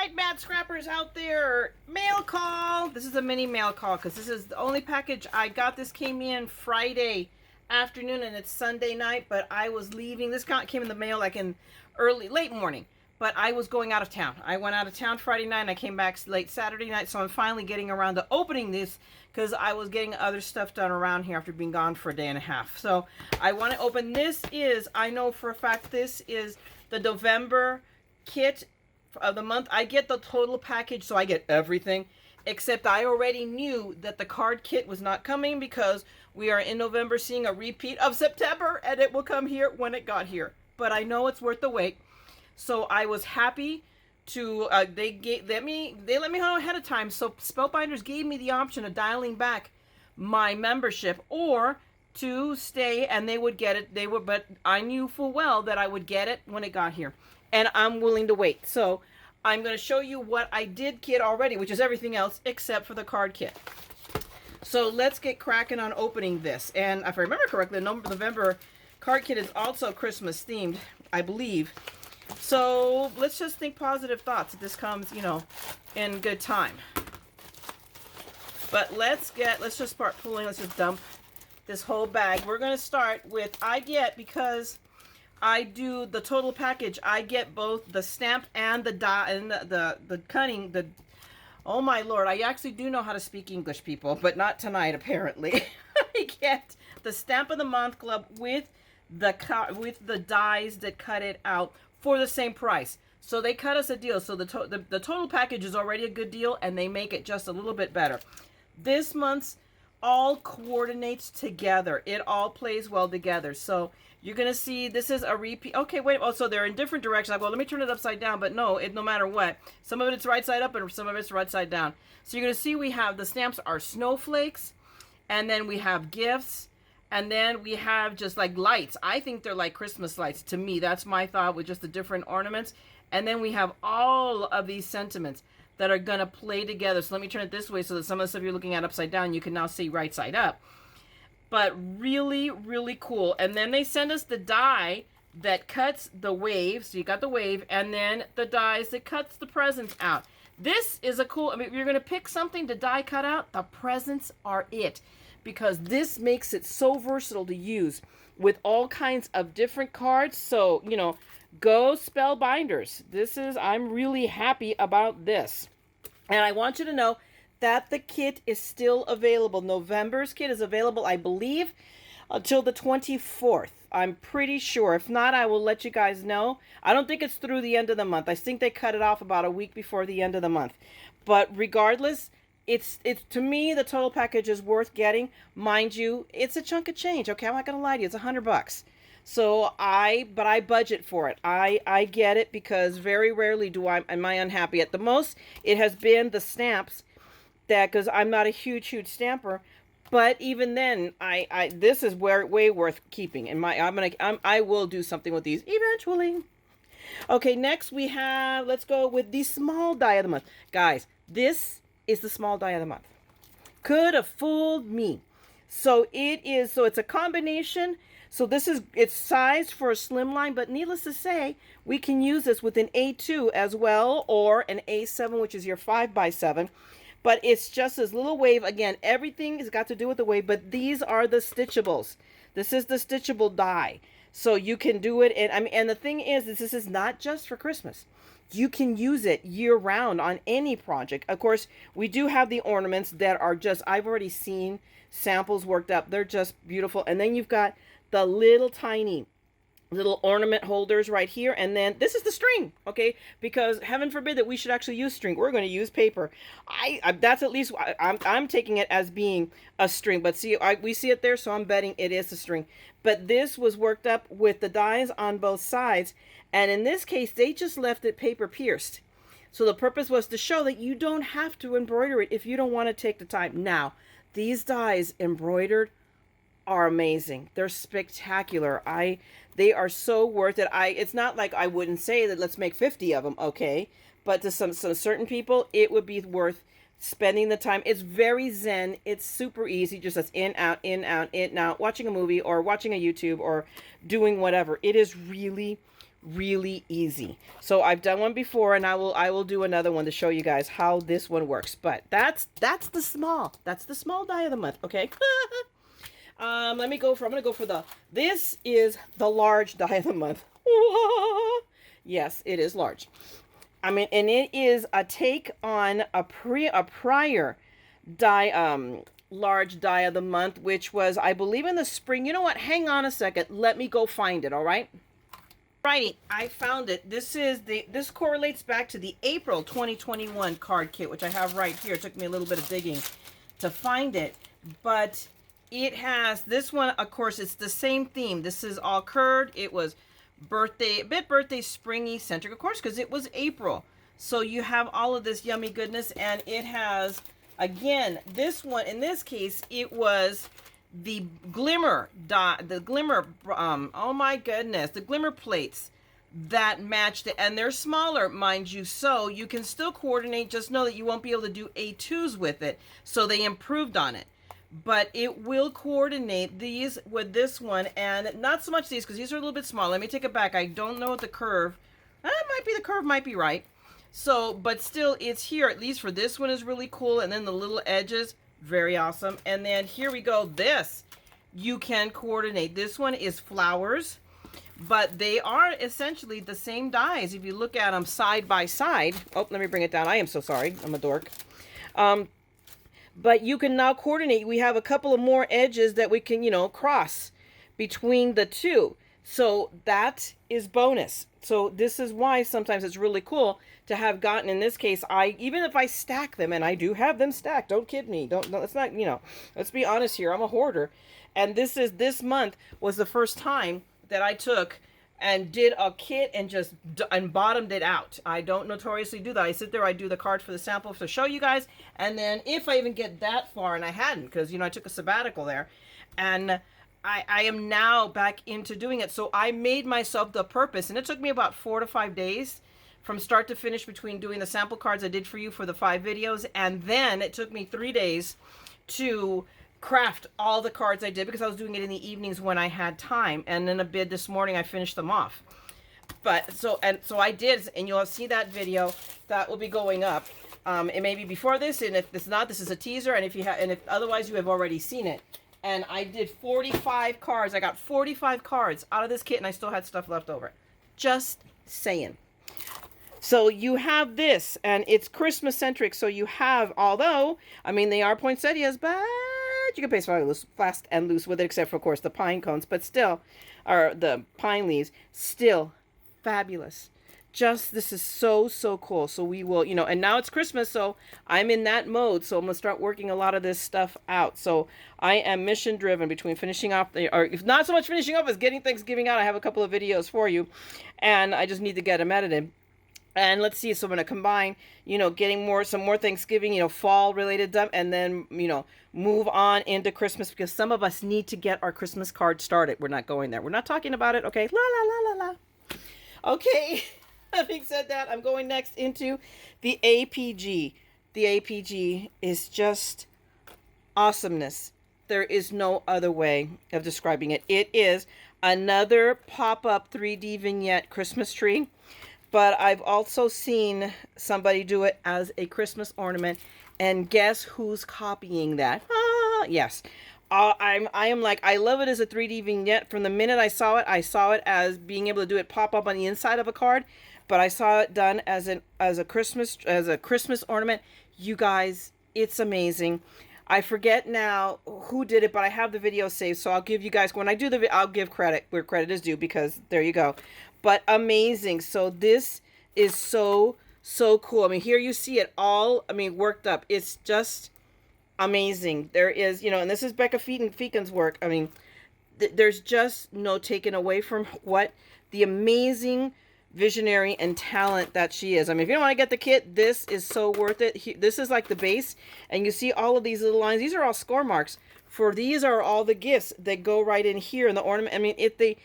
right, mad scrappers out there, mail call. This is a mini mail call because this is the only package I got. This came in Friday afternoon and it's Sunday night, but I was leaving. This came in the mail like in late morning, but I was going out of town. I went out of town Friday night and I came back late Saturday night, so I'm finally getting around to opening this because I was getting other stuff done around here after being gone for a day and a half. So I want to open. I know for a fact this is the November kit of the month. I get the total package, so I get everything, except I already knew that the card kit was not coming because we are in November seeing a repeat of September, and it will come here when it got here. But I know it's worth the wait, so I was happy to they let me know ahead of time. So Spellbinders gave me the option of dialing back my membership or to stay, and they would get it. But I knew full well that I would get it when it got here, and I'm willing to wait. So I'm going to show you what I did kit already, which is everything else except for the card kit. So let's get cracking on opening this. And if I remember correctly, the November card kit is also Christmas themed, I believe. So let's just think positive thoughts. This comes, in good time. But let's just start pulling. Let's just dump this whole bag. We're going to start with, because I do the total package, I get both the stamp and the die and the cutting. Oh my Lord, I actually do know how to speak English, people, but not tonight apparently. I get the Stamp of the Month Club with the dies that cut it out for the same price. So they cut us a deal. So the total package is already a good deal, and they make it just a little bit better. This month's all coordinates together. It all plays well together. So you're going to see this is a repeat. Okay, wait. Oh, so they're in different directions. Well, let me turn it upside down. But no matter what. Some of it's right side up and some of it's right side down. So you're going to see we have the stamps are snowflakes. And then we have gifts. And then we have just like lights. I think they're like Christmas lights to me. That's my thought with just the different ornaments. And then we have all of these sentiments that are going to play together. So let me turn it this way so that some of the stuff you're looking at upside down, you can now see right side up. But really, really cool. And then they send us the die that cuts the wave. So you got the wave, and then the dies that cuts the presents out. This is a cool, if you're going to pick something to die cut out, the presents are it. Because this makes it so versatile to use with all kinds of different cards. So, go Spellbinders. I'm really happy about this. And I want you to know that the kit is still available. November's kit is available, I believe, until the 24th. I'm pretty sure. If not, I will let you guys know. I don't think it's through the end of the month. I think they cut it off about a week before the end of the month. But regardless, it's to me, the total package is worth getting. Mind you, it's a chunk of change. Okay, I'm not going to lie to you. It's $100. So I budget for it. I get it because very rarely am I unhappy. At the most, it has been the stamps because I'm not a huge stamper. But even then, this is way worth keeping. I will do something with these eventually. Okay, next we have, let's go with the small die of the month. Guys, this is the small die of the month. Could have fooled me. So it's a combination. So it's sized for a slim line, but needless to say, we can use this with an A2 as well, or an A7, which is your 5x7. But it's just this little wave. Again, everything has got to do with the wave, but these are the stitchables. This is the stitchable die. So you can do it. And the thing is, this is not just for Christmas. You can use it year round on any project. Of course, we do have the ornaments that are I've already seen samples worked up. They're just beautiful. And then you've got the little tiny little ornament holders right here, and then this is the string, okay? Because heaven forbid that we should actually use string. We're going to use paper. That's at least I'm taking it as being a string, but see, we see it there, so I'm betting it is a string. But this was worked up with the dies on both sides, and in this case, they just left it paper pierced. So the purpose was to show that you don't have to embroider it if you don't want to take the time. Now, these dies embroidered are amazing. They're spectacular. They are so worth it. It's not like I wouldn't say that let's make 50 of them, okay? But to some certain people, it would be worth spending the time. It's very zen. It's super easy. Just that's in, out, in, out. Watching a movie or watching a YouTube or doing whatever. It is really, really easy. So I've done one before, and I will do another one to show you guys how this one works. But that's the small die of the month. Okay. I'm gonna go for this is the large die of the month. Yes, it is large. I mean, and it is a take on a prior die, large die of the month, which was, I believe, in the spring. You know what? Hang on a second. Let me go find it. All right. Righty, I found it. This correlates back to the April 2021 card kit, which I have right here. It took me a little bit of digging to find it, but it has this one. Of course, it's the same theme. This is all curved. It was birthday, springy centric, of course, because it was April. So you have all of this yummy goodness, and it has, again, this one, in this case, it was the glimmer dot, oh my goodness, the glimmer plates that matched it, and they're smaller, mind you, so you can still coordinate. Just know that you won't be able to do A2s with it, so they improved on it, but it will coordinate these with this one, and not so much these, because these are a little bit small. Let me take it back. I don't know what the curve, the curve might be right. So, but still, it's here, at least for this one, is really cool. And then the little edges, very awesome. And then here we go. This you can coordinate. This one is flowers, but they are essentially the same dies if you look at them side by side. Oh, let me bring it down. I am so sorry. I'm a dork. But you can now coordinate. We have a couple of more edges that we can, cross between the two. So that is bonus. So this is why sometimes it's really cool to have gotten, in this case, even if I stack them, and I do have them stacked, don't kid me, let's not, let's be honest here, I'm a hoarder. And this month was the first time that I took and did a kit and just bottomed it out. I don't notoriously do that. I sit there, I do the cards for the sample to show you guys, and then if I even get that far, and I hadn't, because, I took a sabbatical there, and I am now back into doing it. So I made myself the purpose, and it took me about 4 to 5 days from start to finish between doing the sample cards I did for you for the 5 videos, and then it took me 3 days to craft all the cards I did, because I was doing it in the evenings when I had time, and in a bid this morning I finished them off. But so I did, and you'll see that video that will be going up. It may be before this, and if it's not, this is a teaser, and if otherwise you have already seen it. And I did 45 cards. I got 45 cards out of this kit, and I still had stuff left over. Just saying. So you have this, and it's Christmas centric. So you have, although, they are poinsettias, but you can paste fast and loose with it, except for, of course, the pine cones, but still, or the pine leaves, still fabulous. This is so cool. So we will, and now it's Christmas, so I'm in that mode. So I'm going to start working a lot of this stuff out. So I am mission driven between finishing off, or if not so much finishing up as getting Thanksgiving out. I have a couple of videos for you, and I just need to get them edited. And let's see, so I'm going to combine, getting some more Thanksgiving, fall related stuff, and then, move on into Christmas, because some of us need to get our Christmas card started. We're not going there. We're not talking about it. Okay. La, la, la, la, la. Okay. Having said that, I'm going next into the APG. The APG is just awesomeness. There is no other way of describing it. It is another pop-up 3D vignette Christmas tree, but I've also seen somebody do it as a Christmas ornament, and guess who's copying that? Yes. I am like, I love it as a 3D vignette. From the minute I saw it as being able to do it pop up on the inside of a card. But I saw it done as a Christmas ornament. You guys, it's amazing. I forget now who did it, but I have the video saved, so I'll give you guys, when I do I'll give credit where credit is due, because there you go. But amazing. So this is so cool. Here you see it all, worked up. It's just amazing. There is, and this is Becca Feeken's work. There's just no taking away from what the amazing visionary and talent that she is. If you don't want to get the kit, this is so worth it. This is like the base, and you see all of these little lines. These are all score marks. For these are all the gifts that go right in here in the ornament. If they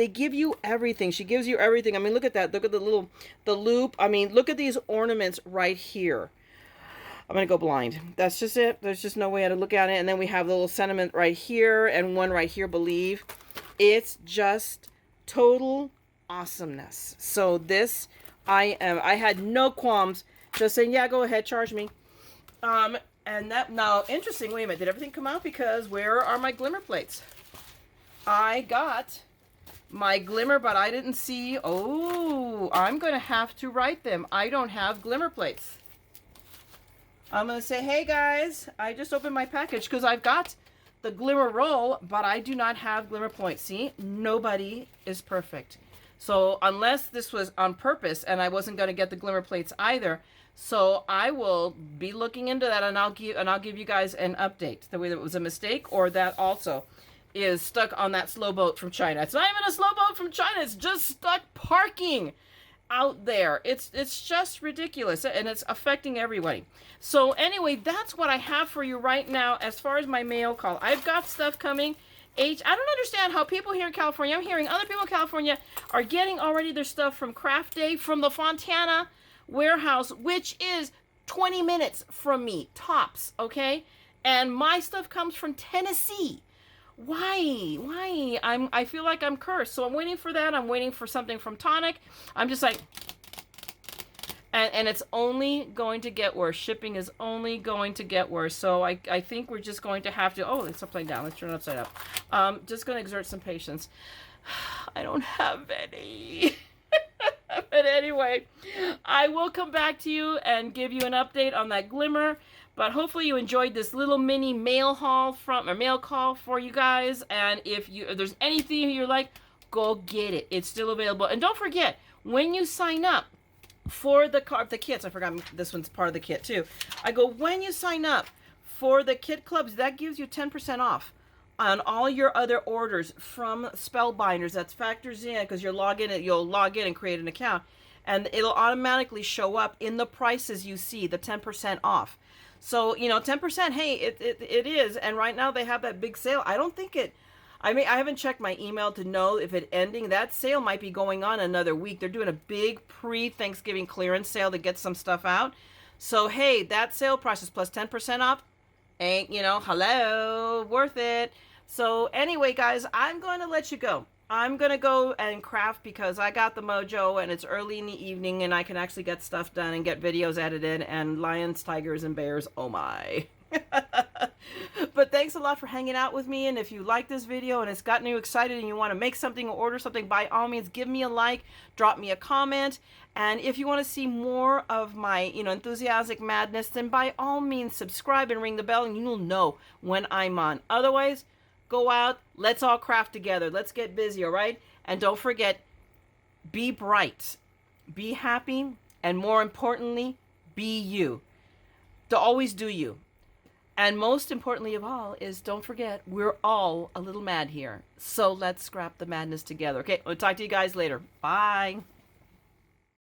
give you everything. She gives you everything. Look at that. Look at the loop. Look at these ornaments right here. I'm going to go blind. That's just it. There's just no way to look at it. And then we have the little sentiment right here and one right here, believe. It's just total awesomeness. So this, I had no qualms just saying, yeah, go ahead, charge me. And that, now, interesting, wait a minute, did everything come out? Because where are my glimmer plates? I got my glimmer, but I didn't see, oh, I'm going to have to write them. I don't have glimmer plates. I'm going to say, hey guys, I just opened my package because I've got the glimmer roll, but I do not have glimmer points. See, nobody is perfect. So unless this was on purpose and I wasn't going to get the glimmer plates either, so I will be looking into that, and I'll give you guys an update. The way that it was a mistake, or that also is stuck on that slow boat from China. It's not even a slow boat from China. It's just stuck parking out there. It's just ridiculous, and it's affecting everybody. So anyway, that's what I have for you right now as far as my mail call. I've got stuff coming. I don't understand how people here in California, I'm hearing other people in California are getting already their stuff from Craft Day, from the Fontana warehouse, which is 20 minutes from me, tops, okay? And my stuff comes from Tennessee. Why? I feel like I'm cursed. So I'm waiting for that. I'm waiting for something from Tonic. I'm just like, and it's only going to get worse. Shipping is only going to get worse. So I think we're just going to have to, oh, it's upside down. Let's turn it upside up. Just going to exert some patience. I don't have any. But anyway, I will come back to you and give you an update on that glimmer. But hopefully you enjoyed this little mini mail haul mail call for you guys. And if there's anything you like, go get it. It's still available. And don't forget, when you sign up for the kits, I forgot this one's part of the kit too. When you sign up for the kit clubs, that gives you 10% off on all your other orders from Spellbinders. That factors in because you'll log in and create an account, and it'll automatically show up in the prices you see, the 10% off. So, 10%, hey, it is. And right now they have that big sale. I haven't checked my email to know if it's ending. That sale might be going on another week. They're doing a big pre-Thanksgiving clearance sale to get some stuff out. So, hey, that sale price is plus 10% off. Ain't, hello, worth it. So anyway, guys, I'm going to let you go. I'm going to go and craft because I got the mojo and it's early in the evening and I can actually get stuff done and get videos edited, and lions, tigers, and bears, oh my. But thanks a lot for hanging out with me, and if you like this video and it's gotten you excited and you want to make something or order something, by all means, give me a like, drop me a comment, and if you want to see more of my, enthusiastic madness, then by all means, subscribe and ring the bell and you'll know when I'm on. Otherwise, go out, let's all craft together. Let's get busy, all right? And don't forget, be bright, be happy, and more importantly, be you. To always do you. And most importantly of all is, don't forget, we're all a little mad here. So let's scrap the madness together. Okay, I'll talk to you guys later. Bye.